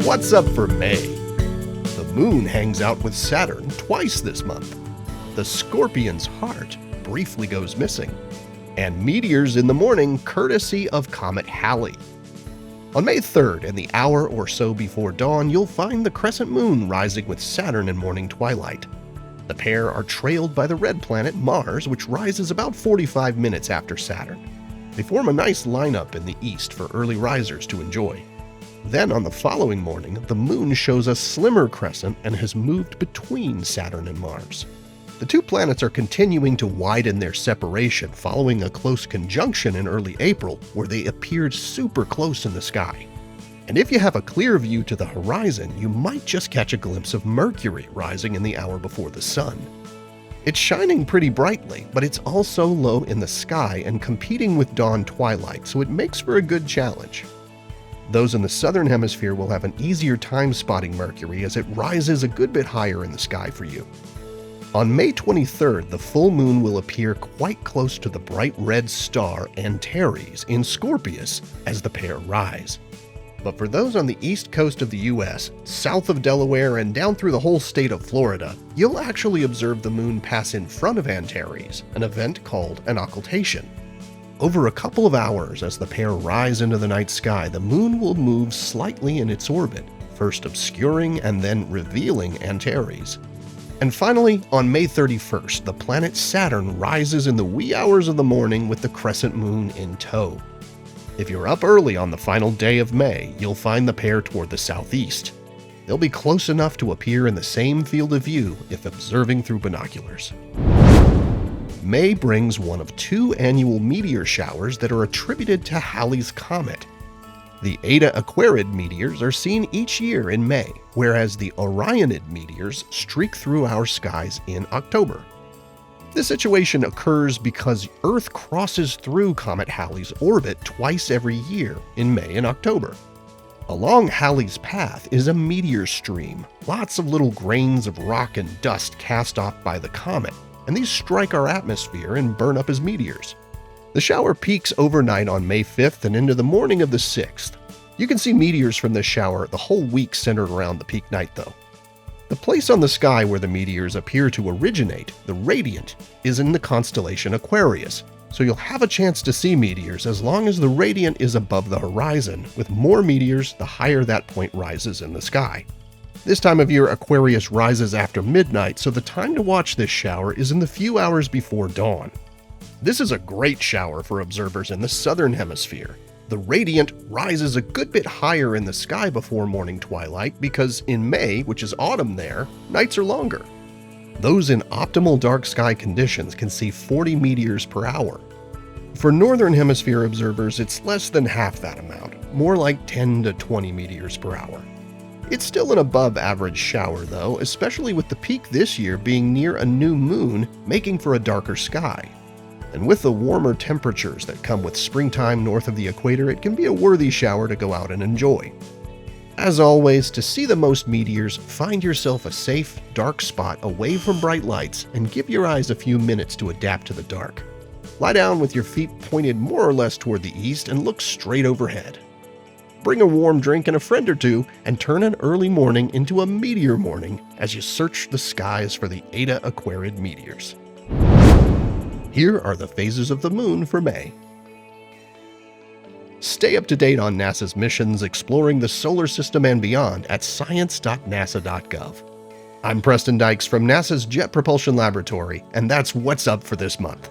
What's up for May? The moon hangs out with Saturn twice this month. The Scorpion's heart briefly goes missing. And meteors in the morning courtesy of Comet Halley. On May 3rd, in the hour or so before dawn, you'll find the crescent moon rising with Saturn in morning twilight. The pair are trailed by the red planet Mars, which rises about 45 minutes after Saturn. They form a nice lineup in the east for early risers to enjoy. Then on the following morning, the moon shows a slimmer crescent and has moved between Saturn and Mars. The two planets are continuing to widen their separation following a close conjunction in early April where they appeared super close in the sky. And if you have a clear view to the horizon, you might just catch a glimpse of Mercury rising in the hour before the Sun. It's shining pretty brightly, but it's also low in the sky and competing with dawn twilight, so it makes for a good challenge. Those in the southern hemisphere will have an easier time spotting Mercury as it rises a good bit higher in the sky for you. On May 23rd, the full moon will appear quite close to the bright red star Antares in Scorpius as the pair rise. But for those on the east coast of the US, south of Delaware and down through the whole state of Florida, you'll actually observe the moon pass in front of Antares, an event called an occultation. Over a couple of hours as the pair rise into the night sky, the moon will move slightly in its orbit, first obscuring and then revealing Antares. And finally, on May 31st, the planet Saturn rises in the wee hours of the morning with the crescent moon in tow. If you're up early on the final day of May, you'll find the pair toward the southeast. They'll be close enough to appear in the same field of view if observing through binoculars. May brings one of two annual meteor showers that are attributed to Halley's Comet. The Aquariid meteors are seen each year in May, whereas the Orionid meteors streak through our skies in October. This situation occurs because Earth crosses through Comet Halley's orbit twice every year in May and October. Along Halley's path is a meteor stream, lots of little grains of rock and dust cast off by the comet, and these strike our atmosphere and burn up as meteors. The shower peaks overnight on May 5th and into the morning of the 6th. You can see meteors from this shower the whole week centered around the peak night though. The place on the sky where the meteors appear to originate, the radiant, is in the constellation Aquarius, so you'll have a chance to see meteors as long as the radiant is above the horizon. With more meteors, the higher that point rises in the sky. This time of year, Aquarius rises after midnight, so the time to watch this shower is in the few hours before dawn. This is a great shower for observers in the southern hemisphere. The radiant rises a good bit higher in the sky before morning twilight because in May, which is autumn there, nights are longer. Those in optimal dark sky conditions can see 40 meteors per hour. For northern hemisphere observers, it's less than half that amount, more like 10 to 20 meteors per hour. It's still an above average shower though, especially with the peak this year being near a new moon, making for a darker sky. And with the warmer temperatures that come with springtime north of the equator, it can be a worthy shower to go out and enjoy. As always, to see the most meteors, find yourself a safe, dark spot away from bright lights and give your eyes a few minutes to adapt to the dark. Lie down with your feet pointed more or less toward the east and look straight overhead. Bring a warm drink and a friend or two and turn an early morning into a meteor morning as you search the skies for the Aquariid meteors. Here are the phases of the moon for May. Stay up to date on NASA's missions exploring the solar system and beyond at science.nasa.gov. I'm Preston Dykes from NASA's Jet Propulsion Laboratory, and that's what's up for this month.